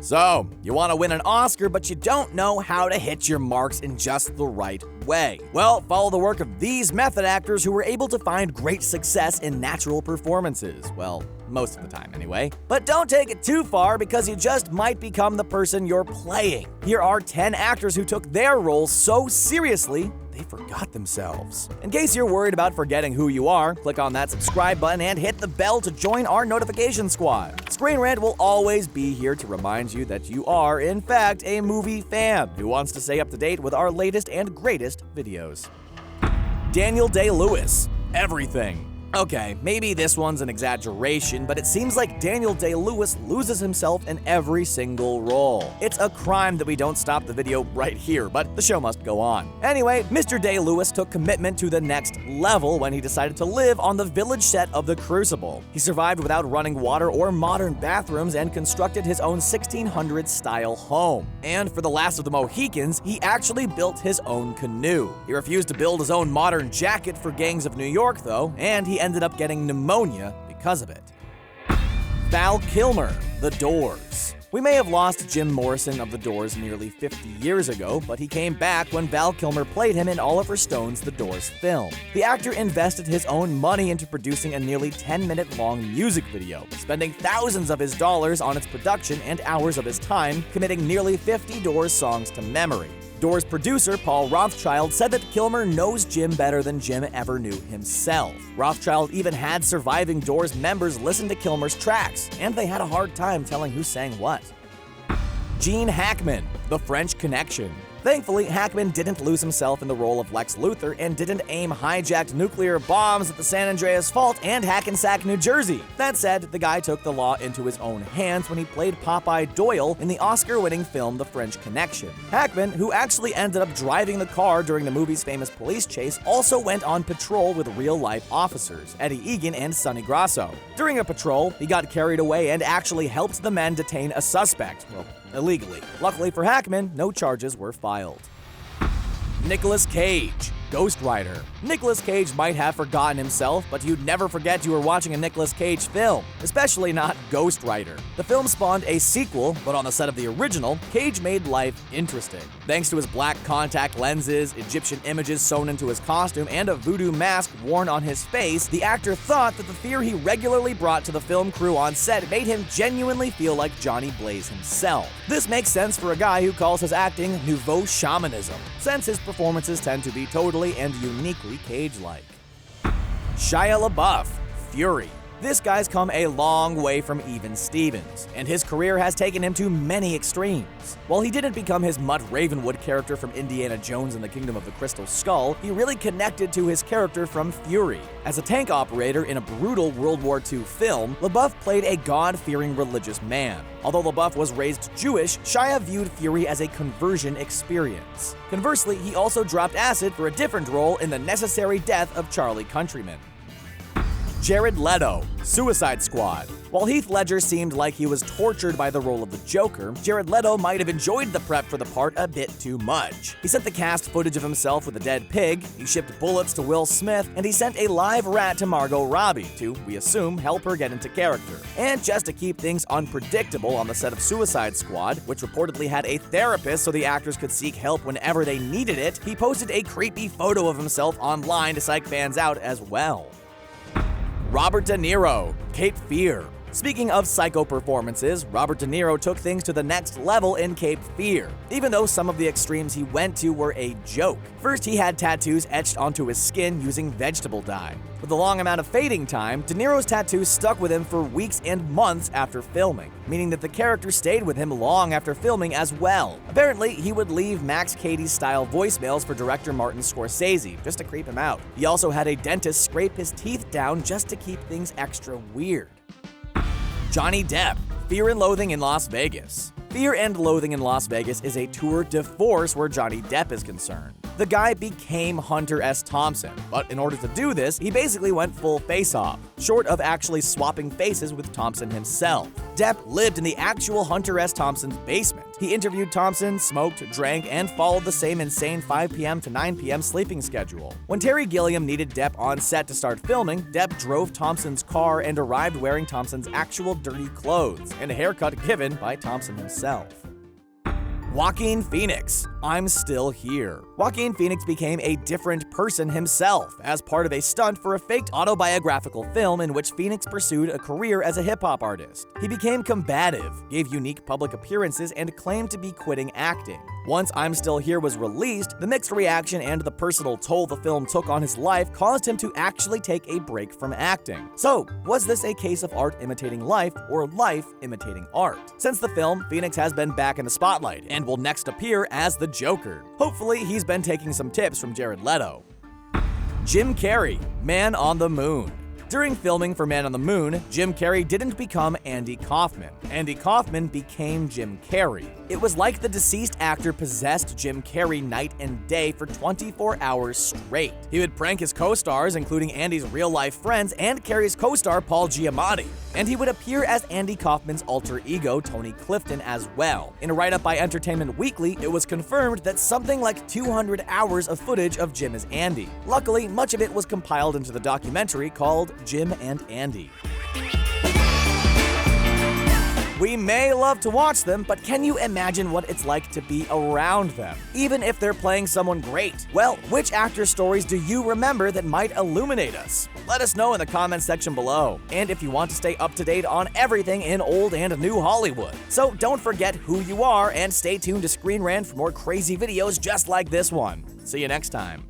So, you want to win an Oscar, but you don't know how to hit your marks in just the right way. Well, follow the work of these method actors who were able to find great success in natural performances. Well, most of the time anyway. But don't take it too far because you just might become the person you're playing. Here are 10 actors who took their roles so seriously they forgot themselves. In case you're worried about forgetting who you are, click on that subscribe button and hit the bell to join our notification squad. ScreenRant will always be here to remind you that you are, in fact, a movie fan who wants to stay up to date with our latest and greatest videos. Daniel Day-Lewis, Everything. Okay, maybe this one's an exaggeration, but it seems like Daniel Day-Lewis loses himself in every single role. It's a crime that we don't stop the video right here, but the show must go on. Anyway, Mr. Day-Lewis took commitment to the next level when he decided to live on the village set of the Crucible. He survived without running water or modern bathrooms and constructed his own 1600s-style home. And for the last of the Mohicans, he actually built his own canoe. He refused to build his own modern jacket for gangs of New York, though, and he ended up getting pneumonia because of it. Val Kilmer, The Doors. We may have lost Jim Morrison of The Doors nearly 50 years ago, but he came back when Val Kilmer played him in Oliver Stone's The Doors film. The actor invested his own money into producing a nearly 10-minute-long music video, spending thousands of his dollars on its production and hours of his time, committing nearly 50 Doors songs to memory. Doors producer Paul Rothchild said that Kilmer knows Jim better than Jim ever knew himself. Rothchild even had surviving Doors members listen to Kilmer's tracks, and they had a hard time telling who sang what. Gene Hackman, The French Connection. Thankfully, Hackman didn't lose himself in the role of Lex Luthor and didn't aim hijacked nuclear bombs at the San Andreas Fault and Hackensack, New Jersey. That said, the guy took the law into his own hands when he played Popeye Doyle in the Oscar-winning film The French Connection. Hackman, who actually ended up driving the car during the movie's famous police chase, also went on patrol with real-life officers, Eddie Egan and Sonny Grasso. During a patrol, he got carried away and actually helped the men detain a suspect. Well, illegally. Luckily for Hackman, no charges were filed. Nicolas Cage, Ghost Rider. Nicolas Cage might have forgotten himself, but you'd never forget you were watching a Nicolas Cage film, especially not Ghost Rider. The film spawned a sequel, but on the set of the original, Cage made life interesting. Thanks to his black contact lenses, Egyptian images sewn into his costume, and a voodoo mask worn on his face, the actor thought that the fear he regularly brought to the film crew on set made him genuinely feel like Johnny Blaze himself. This makes sense for a guy who calls his acting nouveau shamanism, since his performances tend to be totally and uniquely Cage-like. Shia Labeouf, Fury. This guy's come a long way from even Stevens, and his career has taken him to many extremes. While he didn't become his Mutt Ravenwood character from Indiana Jones and the Kingdom of the Crystal Skull, he really connected to his character from Fury. As a tank operator in a brutal World War II film, Labeouf played a God-fearing religious man. Although Labeouf was raised Jewish, Shia viewed Fury as a conversion experience. Conversely, he also dropped acid for a different role in The Necessary Death of Charlie Countryman. Jared Leto, Suicide Squad. While Heath Ledger seemed like he was tortured by the role of the Joker, Jared Leto might have enjoyed the prep for the part a bit too much. He sent the cast footage of himself with a dead pig, he shipped bullets to Will Smith, and he sent a live rat to Margot Robbie to, we assume, help her get into character. And just to keep things unpredictable on the set of Suicide Squad, which reportedly had a therapist so the actors could seek help whenever they needed it, he posted a creepy photo of himself online to psych fans out as well. Robert De Niro, Cape Fear. Speaking of psycho performances, Robert De Niro took things to the next level in Cape Fear, even though some of the extremes he went to were a joke. First, he had tattoos etched onto his skin using vegetable dye. With a long amount of fading time, De Niro's tattoos stuck with him for weeks and months after filming, meaning that the character stayed with him long after filming as well. Apparently, he would leave Max Cady-style voicemails for director Martin Scorsese, just to creep him out. He also had a dentist scrape his teeth down just to keep things extra weird. Johnny Depp, Fear and Loathing in Las Vegas. Fear and Loathing in Las Vegas is a tour de force where Johnny Depp is concerned. The guy became Hunter S. Thompson, but in order to do this, he basically went full face-off, short of actually swapping faces with Thompson himself. Depp lived in the actual Hunter S. Thompson's basement. He interviewed Thompson, smoked, drank, and followed the same insane 5 p.m. to 9 p.m. sleeping schedule. When Terry Gilliam needed Depp on set to start filming, Depp drove Thompson's car and arrived wearing Thompson's actual dirty clothes and a haircut given by Thompson himself. Joaquin Phoenix, I'm Still Here. Joaquin Phoenix became a different person himself as part of a stunt for a faked autobiographical film in which Phoenix pursued a career as a hip-hop artist. He became combative, gave unique public appearances, and claimed to be quitting acting. Once I'm Still Here was released, the mixed reaction and the personal toll the film took on his life caused him to actually take a break from acting. So, was this a case of art imitating life or life imitating art? Since the film, Phoenix has been back in the spotlight and will next appear as the Joker. Hopefully, he's been taking some tips from Jared Leto. Jim Carrey, Man on the Moon. During filming for Man on the Moon, Jim Carrey didn't become Andy Kaufman. Andy Kaufman became Jim Carrey. It was like the deceased actor possessed Jim Carrey night and day for 24 hours straight. He would prank his co-stars, including Andy's real-life friends and Carrey's co-star Paul Giamatti. And he would appear as Andy Kaufman's alter ego, Tony Clifton, as well. In a write-up by Entertainment Weekly, it was confirmed that something like 200 hours of footage of Jim as Andy. Luckily, much of it was compiled into the documentary called Jim and Andy. We may love to watch them, but can you imagine what it's like to be around them, even if they're playing someone great? Well, which actor stories do you remember that might illuminate us? Let us know in the comments section below. And if you want to stay up to date on everything in old and new Hollywood. So don't forget who you are and stay tuned to ScreenRant for more crazy videos just like this one. See you next time.